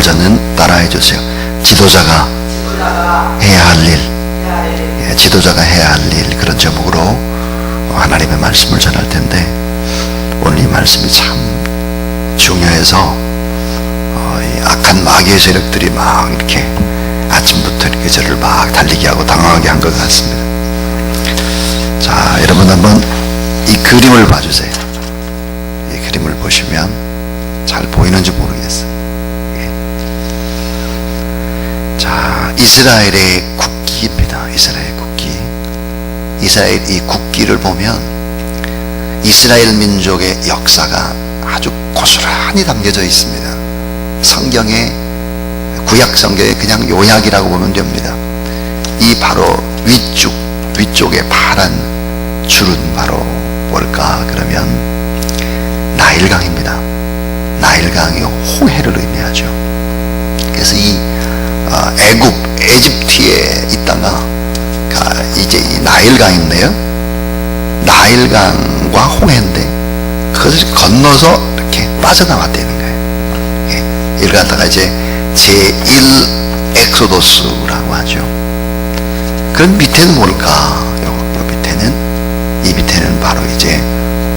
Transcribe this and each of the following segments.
저는 따라해 주세요. 지도자가 해야 할 일, 지도자가 해야 할 일, 그런 제목으로 하나님의 말씀을 전할 텐데, 오늘 이 말씀이 참 중요해서 이 악한 마귀의 세력들이 막 이렇게 아침부터 이렇게 저를 막 달리게 하고 당황하게 한 것 같습니다. 자, 여러분 한번 이 그림을 봐주세요. 이 그림을 보시면 잘 보이는지 모르겠어요. 자, 이스라엘의 국기입니다. 이스라엘 국기. 이스라엘 이 국기를 보면 이스라엘 민족의 역사가 아주 고스란히 담겨져 있습니다. 성경의, 구약 성경의 그냥 요약이라고 보면 됩니다. 이 바로 위쪽에 파란 줄은 바로 뭘까? 그러면 나일강입니다. 나일강이 홍해를 의미하죠. 그래서 이 에집트에 있다가 이제 이 나일강인데요, 나일강과 홍해인데 그것을 건너서 이렇게 빠져나왔다는 거예요. 이걸 갖다가 이제 제1 엑소도스라고 하죠. 그럼 밑에는 뭘까? 이 밑에는 바로 이제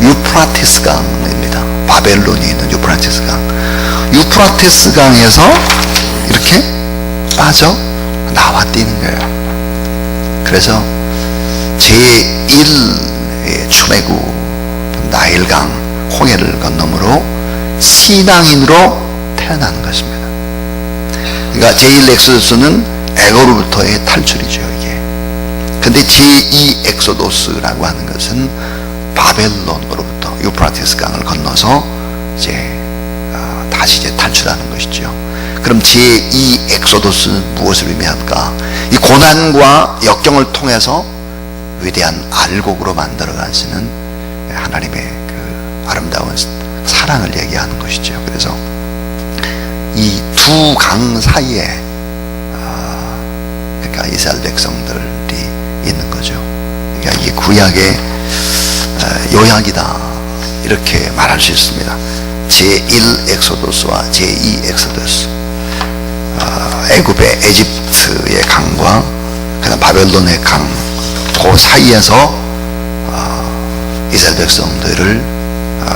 유프라테스 강입니다. 바벨론이 있는 유프라테스 강. 유프라테스 강에서 이렇게 빠져 나왔다는 거예요. 그래서 제1 출애굽 나일강 홍해를 건너므로 신앙인으로 태어나는 것입니다. 그러니까 제1 엑소도스는 애고로부터의 탈출이죠, 이게. 근데 제2 엑소도스라고 하는 것은 바벨론으로부터 유프라테스 강을 건너서 이제 다시 이제 탈출하는 것이죠. 그럼 제2 엑소도스는 무엇을 의미할까? 이 고난과 역경을 통해서 위대한 알곡으로 만들어 가시는 하나님의 그 아름다운 사랑을 얘기하는 것이죠. 그래서 이 두 강 사이에 그러니까 이스라엘 백성들이 있는 거죠. 그러니까 이게 구약의 요약이다, 이렇게 말할 수 있습니다. 제1 엑소도스와 제2 엑소도스, 애굽의 에집트의 강과 그다음 바벨론의 강, 그 사이에서 이스라엘 백성들을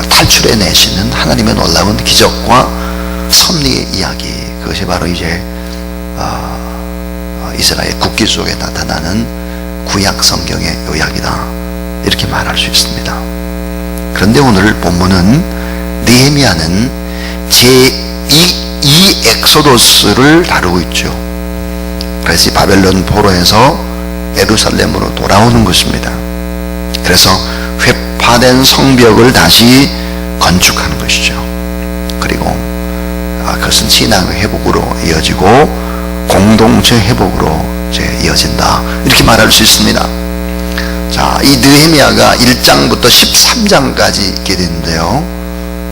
탈출해 내시는 하나님의 놀라운 기적과 섭리의 이야기, 그것이 바로 이제 이스라엘 국기 속에 나타나는 구약 성경의 요약이다, 이렇게 말할 수 있습니다. 그런데 오늘 본문은 느헤미야는 제2 엑소도스를 다루고 있죠. 그래서 바벨론 포로에서 예루살렘으로 돌아오는 것입니다. 그래서 회파된 성벽을 다시 건축하는 것이죠. 그리고 그것은 신앙의 회복으로 이어지고 공동체 회복으로 이제 이어진다, 이렇게 말할 수 있습니다. 자, 이 느헤미야가 1장부터 13장까지 있게 되는데요,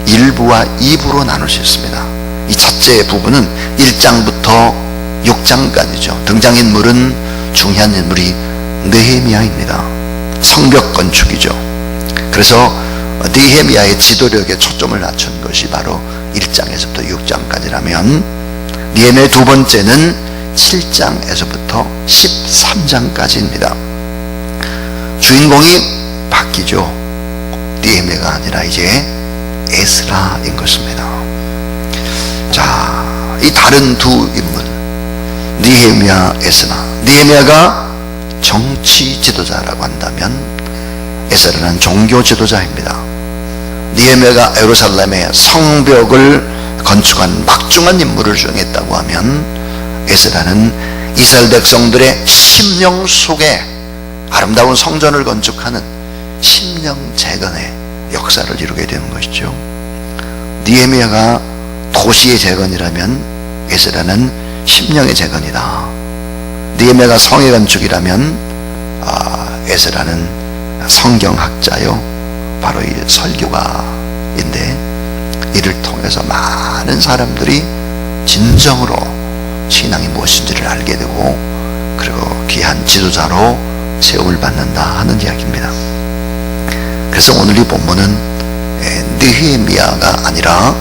1부와 2부로 나눌 수 있습니다. 이 첫째 부분은 1장부터 6장까지죠. 등장인물은, 중요한 인물이 느헤미야입니다. 성벽 건축이죠. 그래서 느헤미야의 지도력에 초점을 맞춘 것이 바로 1장에서부터 6장까지라면, 느헤미야의 두 번째는 7장에서부터 13장까지입니다. 주인공이 바뀌죠. 느헤미야가 아니라 이제 에스라인 것입니다. 자, 이 다른 두 인물, 느헤미야, 에스라. 느헤미야가 정치 지도자라고 한다면 에스라는 종교 지도자입니다. 느헤미야가 예루살렘의 성벽을 건축한 막중한 임무를 수행했다고 하면, 에스라는 이스라엘 백성들의 심령 속에 아름다운 성전을 건축하는 심령 재건의 역사를 이루게 되는 것이죠. 느헤미야가 도시의 재건이라면 에스라는 심령의 재건이다. 느헤미야가 성의 건축이라면 에스라는 성경학자요, 바로 이 설교가인데, 이를 통해서 많은 사람들이 진정으로 신앙이 무엇인지를 알게 되고, 그리고 귀한 지도자로 세움을 받는다 하는 이야기입니다. 그래서 오늘 이 본문은 느헤미야가 아니라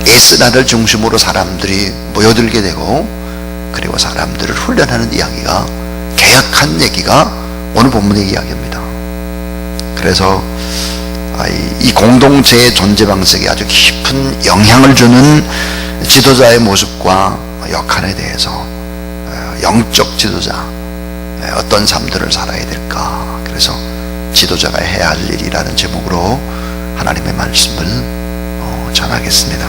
에스라를 중심으로 사람들이 모여들게 되고, 그리고 사람들을 훈련하는 이야기가, 개혁한 얘기가 오늘 본문의 이야기입니다. 그래서 이 공동체의 존재 방식에 아주 깊은 영향을 주는 지도자의 모습과 역할에 대해서, 영적 지도자 어떤 삶들을 살아야 될까, 그래서 지도자가 해야 할 일이라는 제목으로 하나님의 말씀을 전하겠습니다.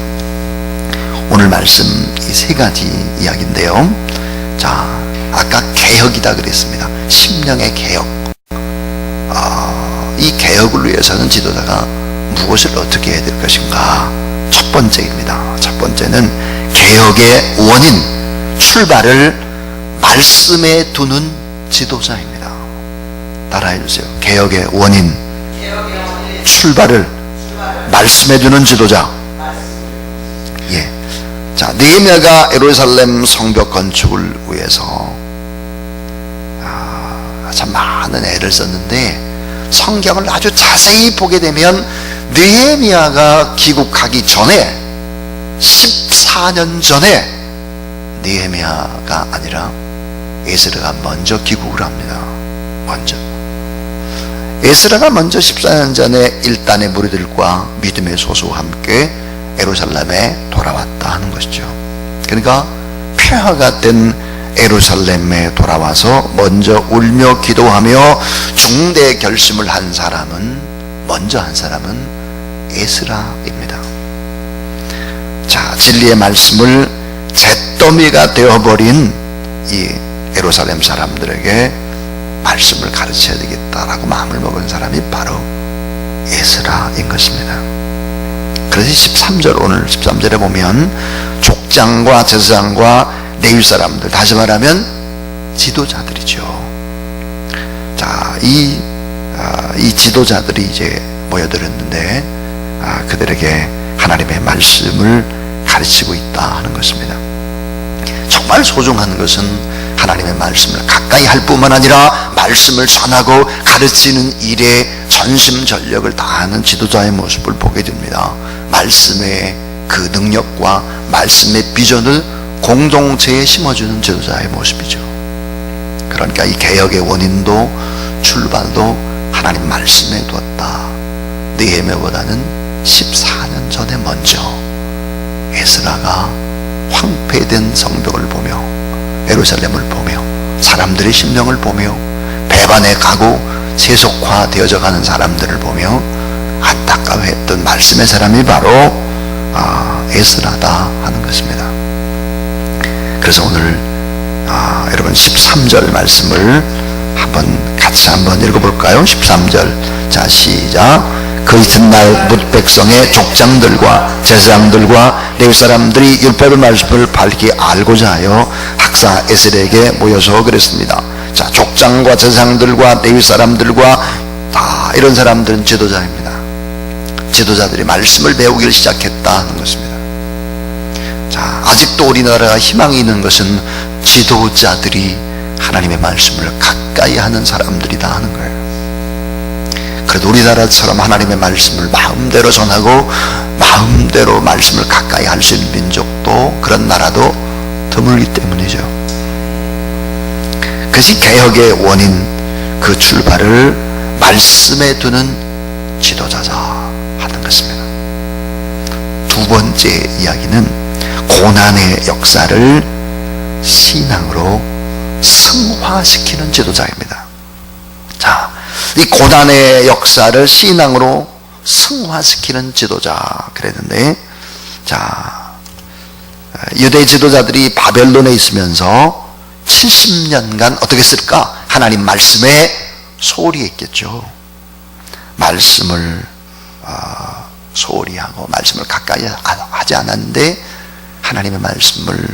오늘 말씀 이 세 가지 이야기인데요. 자, 아까 개혁이다 그랬습니다. 심령의 개혁. 이 개혁을 위해서는 지도자가 무엇을 어떻게 해야 될 것인가. 첫 번째입니다. 첫 번째는 개혁의 원인, 출발을 말씀에 두는 지도자입니다. 따라해 주세요. 개혁의 원인, 출발을 말씀에 두는 지도자. 예. 자, 느헤미야가 예루살렘 성벽 건축을 위해서 참 많은 애를 썼는데, 성경을 아주 자세히 보게 되면 느헤미야가 귀국하기 전에 14년 전에 느헤미야가 아니라 에스라가 먼저 귀국을 합니다. 먼저 에스라가 먼저 14년 전에 일단의 무리들과 믿음의 소수와 함께 예루살렘에 돌아왔다 하는 것이죠. 그러니까 폐허가 된 예루살렘에 돌아와서 먼저 울며 기도하며 중대 결심을 한 사람은, 먼저 한 사람은 에스라입니다. 자, 진리의 말씀을 잿더미가 되어버린 이 예루살렘 사람들에게 말씀을 가르쳐야 되겠다라고 마음을 먹은 사람이 바로 에스라인 것입니다. 그래서 13절, 오늘 13절에 보면 족장과 제사장과 레위 사람들, 다시 말하면 지도자들이죠. 자, 이 지도자들이 이제 모여들었는데, 그들에게 하나님의 말씀을 가르치고 있다 하는 것입니다. 정말 소중한 것은 하나님의 말씀을 가까이 할 뿐만 아니라 말씀을 전하고 가르치는 일에 전심전력을 다하는 지도자의 모습을 보게 됩니다. 말씀의 그 능력과 말씀의 비전을 공동체에 심어주는 지도자의 모습이죠. 그러니까 이 개혁의 원인도 출발도 하나님 말씀에 두었다. 느헤미야보다는 14년 전에 먼저 에스라가 황폐된 성벽을 보며, 예루살렘을 보며, 사람들의 심령을 보며, 배반해 가고 세속화되어져 가는 사람들을 보며 안타까워했던 말씀의 사람이 바로 에스라다 하는 것입니다. 그래서 오늘 여러분 13절 말씀을 같이 한번 읽어볼까요? 13절. 자, 시작. 그 이튿날 뭇 백성의 족장들과 제사장들과 레위 사람들이 율법의 말씀을 밝히 알고자 하여 학사 에스라에게 모여서 그랬습니다. 자, 족장과 제사장들과 레위 사람들과 다 이런 사람들은 지도자입니다. 지도자들이 말씀을 배우기를 시작했다 하는 것입니다. 자, 아직도 우리나라가 희망이 있는 것은 지도자들이 하나님의 말씀을 가까이 하는 사람들이다 하는 거예요. 그래도 우리나라처럼 하나님의 말씀을 마음대로 전하고 마음대로 말씀을 가까이 할 수 있는 민족도, 그런 나라도 드물기 때문이죠. 그것이 개혁의 원인, 그 출발을 말씀에 두는 지도자자 하는 것입니다. 두 번째 이야기는 고난의 역사를 신앙으로 승화시키는 지도자입니다. 자, 이 고난의 역사를 신앙으로 승화시키는 지도자 그랬는데, 자, 유대 지도자들이 바벨론에 있으면서 70년간 어떻게 했을까? 하나님 말씀에 소홀히 했겠죠. 말씀을 소홀히 하고 말씀을 가까이 하지 않았는데, 하나님의 말씀을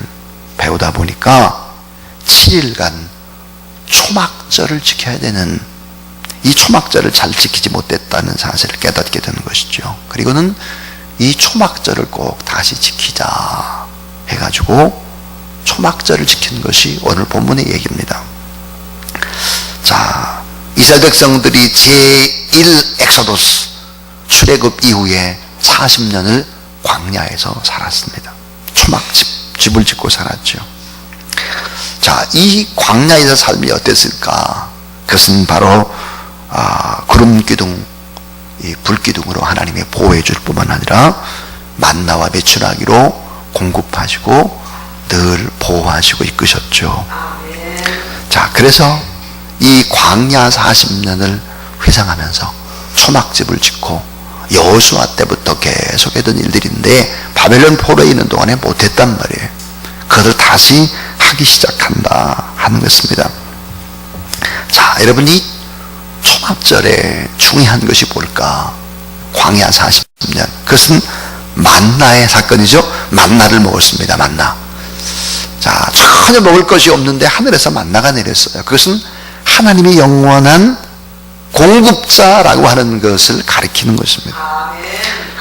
배우다 보니까 7일간 초막절을 지켜야 되는, 이 초막절을 잘 지키지 못했다는 사실을 깨닫게 되는 것이죠. 그리고는 이 초막절을 꼭 다시 지키자 해가지고 초막절을 지키는 것이 오늘 본문의 얘기입니다. 자, 이스라엘 백성들이 제1 엑소도스 출애굽 이후에 40년을 광야에서 살았습니다. 초막집을 짓고 살았죠. 자, 이 광야에서 삶이 어땠을까? 그것은 바로 구름기둥, 이 불기둥으로 하나님이 보호해 줄 뿐만 아니라 만나와 메추라기로 공급하시고 늘 보호하시고 이끄셨죠. 자, 그래서 이 광야 40년을 회상하면서 초막집을 짓고 여호수아 때부터 계속했던 일들인데 바벨론 포로에 있는 동안에 못했단 말이에요. 그것을 다시 하기 시작한다 하는 것입니다. 자, 여러분, 이 초막절에 중요한 것이 뭘까? 광야 40년, 그것은 만나의 사건이죠. 만나를 먹었습니다. 만나. 자, 전혀 먹을 것이 없는데 하늘에서 만나가 내렸어요. 그것은 하나님이 영원한 공급자라고 하는 것을 가리키는 것입니다.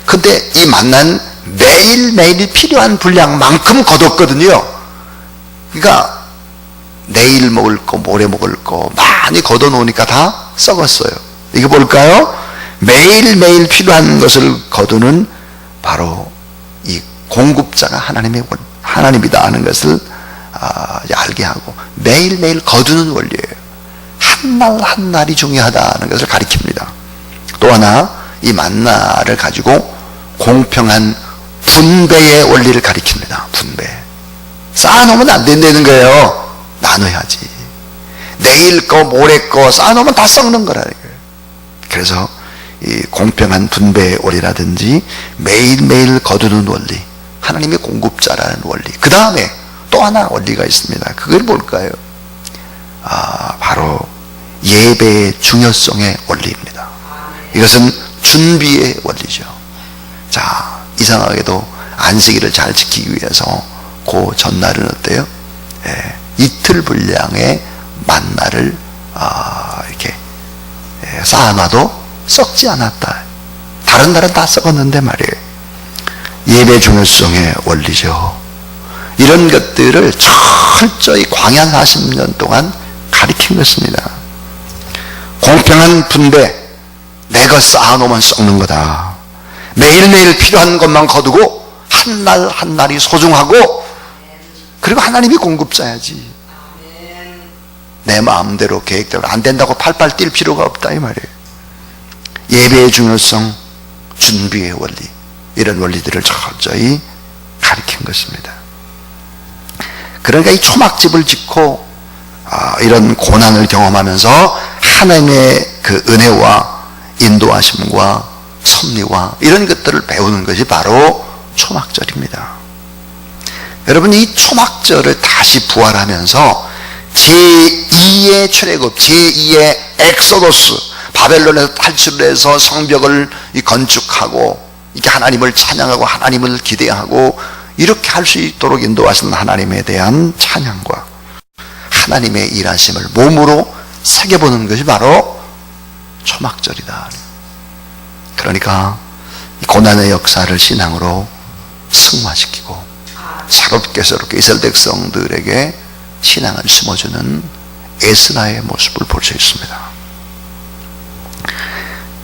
근데 이 만나는 매일매일 필요한 분량만큼 거뒀거든요. 그러니까 내일 먹을 거, 모레 먹을 거 많이 걷어 놓으니까 다 썩었어요. 이게 뭘까요? 매일매일 필요한 것을 거두는 바로 이 공급자가 하나님이다 하는 것을 알게 하고 매일매일 거두는 원리예요. 한날 한날이 중요하다는 것을 가리킵니다. 또 하나, 이 만나를 가지고 공평한 분배의 원리를 가리킵니다. 분배. 쌓아놓으면 안 된다는 거예요. 나눠야지. 내일 거 모레 거 쌓아놓으면 다 썩는 거라는 거예요. 그래서 이 공평한 분배의 원리라든지 매일매일 거두는 원리, 하나님의 공급자라는 원리, 그 다음에 또 하나 원리가 있습니다. 그게 뭘까요? 바로 예배의 중요성의 원리입니다. 이것은 준비의 원리죠. 자, 이상하게도 안식일을 잘 지키기 위해서 그 전날은 어때요? 이틀 분량의 만나를 이렇게 쌓아놔도 썩지 않았다. 다른 날은 다 썩었는데 말이에요. 예배 중요성의 원리죠. 이런 것들을 철저히 광야 40년 동안 가리킨 것입니다. 공평한 분배, 내가 쌓아놓으면 썩는 거다. 매일매일 필요한 것만 거두고 한날 한날이 소중하고, 그리고 하나님이 공급자야지. 내 마음대로 계획대로 안 된다고 팔팔 뛸 필요가 없다 이 말이에요. 예배의 중요성, 준비의 원리, 이런 원리들을 철저히 가리킨 것입니다. 그러니까 이 초막집을 짓고 이런 고난을 경험하면서 하나님의 그 은혜와 인도하심과 섭리와 이런 것들을 배우는 것이 바로 초막절입니다. 여러분, 이 초막절을 다시 부활하면서 제2의 출애굽, 제2의 엑소도스, 바벨론에서 탈출을 해서 성벽을 건축하고 이렇게 하나님을 찬양하고 하나님을 기대하고 이렇게 할 수 있도록 인도하시는 하나님에 대한 찬양과 하나님의 일하심을 몸으로 새겨보는 것이 바로 초막절이다. 그러니까 고난의 역사를 신앙으로 승화시키고 새롭게 이스라엘 백성들에게 신앙을 심어주는 에스라의 모습을 볼 수 있습니다.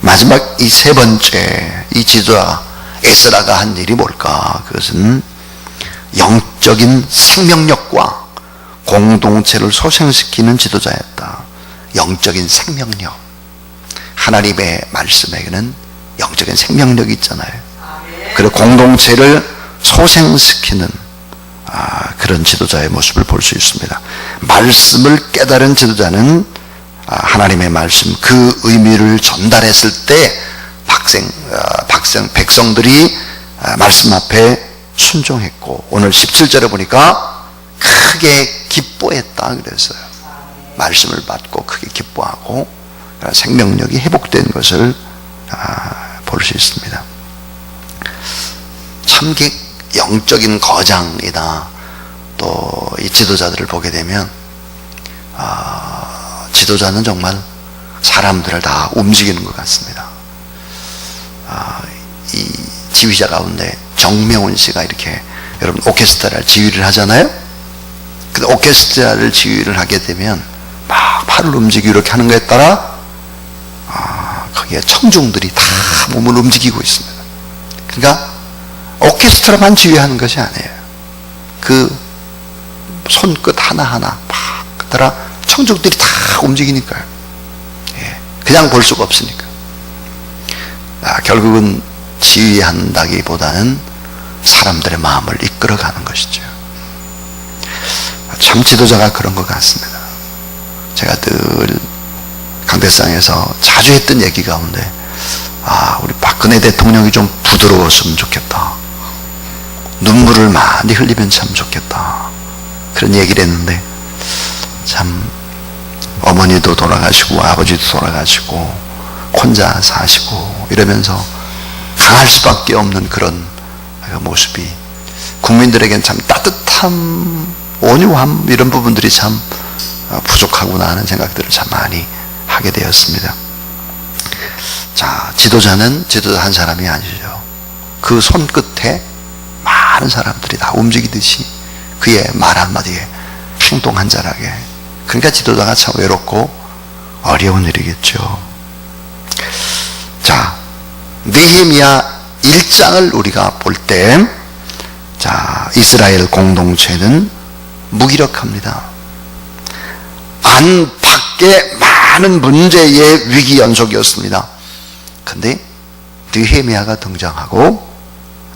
마지막 이 세 번째, 이 지도자 에스라가 한 일이 뭘까? 그것은 영적인 생명력과 공동체를 소생시키는 지도자였다. 영적인 생명력. 하나님의 말씀에게는 영적인 생명력이 있잖아요. 그리고 공동체를 소생시키는 그런 지도자의 모습을 볼 수 있습니다. 말씀을 깨달은 지도자는 하나님의 말씀, 그 의미를 전달했을 때 백성들이 말씀 앞에 순종했고, 오늘 17절에 보니까 크게 기뻐했다 그랬어요. 말씀을 받고 크게 기뻐하고 생명력이 회복된 것을 볼 수 있습니다. 참 영적인 거장이나 또 이 지도자들을 보게 되면 지도자는 정말 사람들을 다 움직이는 것 같습니다. 이 지휘자 가운데 정명훈 씨가 이렇게 여러분 오케스트라를 지휘를 하잖아요. 근데 오케스트라를 지휘를 하게 되면 막 팔을 움직이고 이렇게 하는 것에 따라 거기에 청중들이 다 몸을 움직이고 있습니다. 그러니까 오케스트라만 지휘하는 것이 아니에요. 그 손끝 하나하나 막 따라 청중들이 다 움직이니까요. 예, 그냥 볼 수가 없으니까. 결국은 지휘한다기보다는 사람들의 마음을 이끌어가는 것이죠. 참 지도자가 그런 것 같습니다. 제가 늘 강대상에서 자주 했던 얘기 가운데 우리 박근혜 대통령이 좀 부드러웠으면 좋겠다. 눈물을 많이 흘리면 참 좋겠다. 그런 얘기를 했는데 참 어머니도 돌아가시고 아버지도 돌아가시고 혼자 사시고 이러면서 강할 수밖에 없는 그런 모습이 국민들에겐 참 따뜻함, 온유함 이런 부분들이 참 부족하구나 하는 생각들을 참 많이 하게 되었습니다. 자, 지도자는 지도자 한 사람이 아니죠. 그 손끝에 많은 사람들이 다 움직이듯이 그의 말 한마디에 행동 한 자락에, 그러니까 지도자가 참 외롭고 어려운 일이겠죠. 자, 느헤미야 1장을 우리가 볼 때, 자, 이스라엘 공동체는 무기력합니다. 안팎의 많은 문제의 위기 연속이었습니다. 근데 느헤미야가 등장하고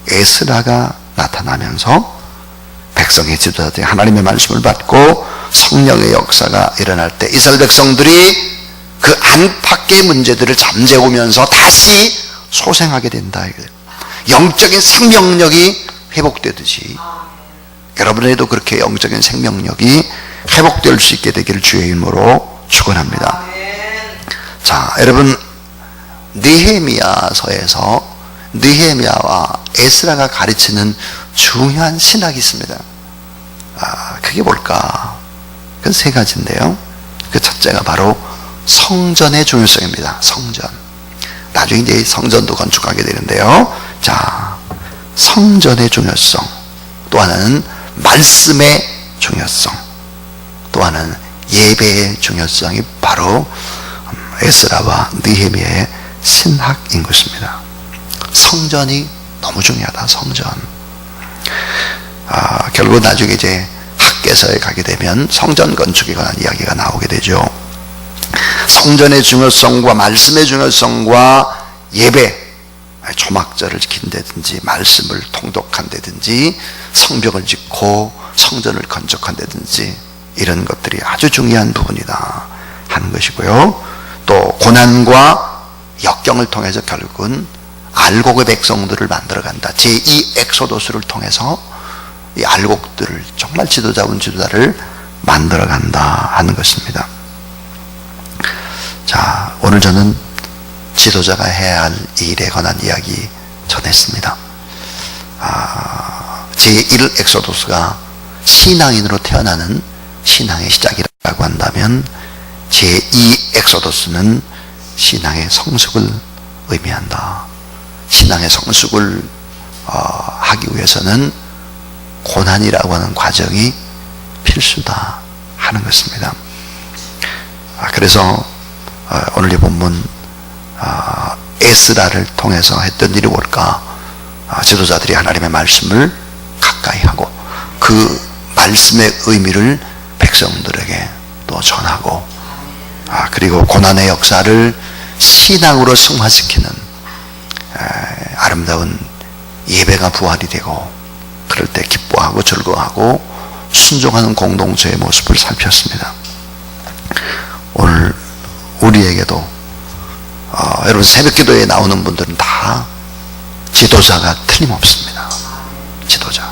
에스라가 나타나면서 백성의 지도자들이 하나님의 말씀을 받고 성령의 역사가 일어날 때 이스라엘 백성들이 그 안팎의 문제들을 잠재우면서 다시 소생하게 된다. 영적인 생명력이 회복되듯이 여러분에도 그렇게 영적인 생명력이 회복될 수 있게 되기를 주의 이름으로 축원합니다. 자, 여러분, 느헤미야서에서 느헤미야와 에스라가 가르치는 중요한 신학이 있습니다. 그게 뭘까? 그건 세 가지인데요. 그 첫째가 바로 성전의 중요성입니다. 성전. 나중에 이제 성전도 건축하게 되는데요. 자, 성전의 중요성. 또 하나는 말씀의 중요성. 또 하나는 예배의 중요성이 바로 에스라와 느헤미야의 신학인 것입니다. 성전이 너무 중요하다. 성전. 결국 나중에 이제 학개서에 가게 되면 성전 건축에 관한 이야기가 나오게 되죠. 성전의 중요성과 말씀의 중요성과 예배, 초막절을 지킨다든지 말씀을 통독한다든지 성벽을 짓고 성전을 건축한다든지 이런 것들이 아주 중요한 부분이다 하는 것이고요. 또 고난과 역경을 통해서 결국은 알곡의 백성들을 만들어간다. 제2 엑소도스를 통해서 이 알곡들을 정말 지도자운 지도자를 만들어간다 하는 것입니다. 자, 오늘 저는 지도자가 해야 할 일에 관한 이야기 전했습니다. 제1 엑소도스가 신앙인으로 태어나는 신앙의 시작이라고 한다면 제2 엑소도스는 신앙의 성숙을 의미한다. 신앙의 성숙을 하기 위해서는 고난이라고 하는 과정이 필수다 하는 것입니다. 그래서 오늘 이 본문 에스라를 통해서 했던 일이 뭘까? 지도자들이 하나님의 말씀을 가까이 하고 그 말씀의 의미를 백성들에게 또 전하고 그리고 고난의 역사를 신앙으로 승화시키는 아름다운 예배가 부활이 되고 그럴 때 기뻐하고 즐거워하고 순종하는 공동체의 모습을 살폈습니다. 오늘 우리에게도 여러분 새벽기도에 나오는 분들은 다 지도자가 틀림없습니다. 지도자.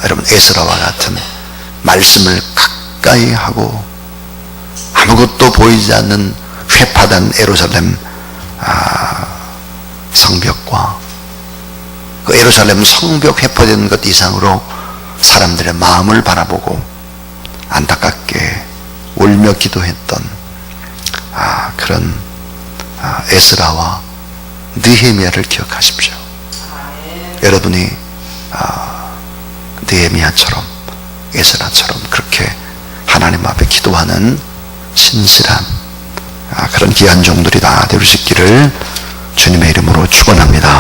여러분 에스라와 같은 말씀을 가까이 하고 아무것도 보이지 않는 회파단 예루살렘 성벽과 그 예루살렘 성벽 회파된 것 이상으로 사람들의 마음을 바라보고 안타깝게 울며 기도했던 그런 에스라와 느헤미야를 기억하십시오. 여러분이 느헤미야처럼 에스라처럼 그렇게 하나님 앞에 기도하는 신실한 그런 귀한 종들이 다 되실 수 있기를 주님의 이름으로 축원합니다.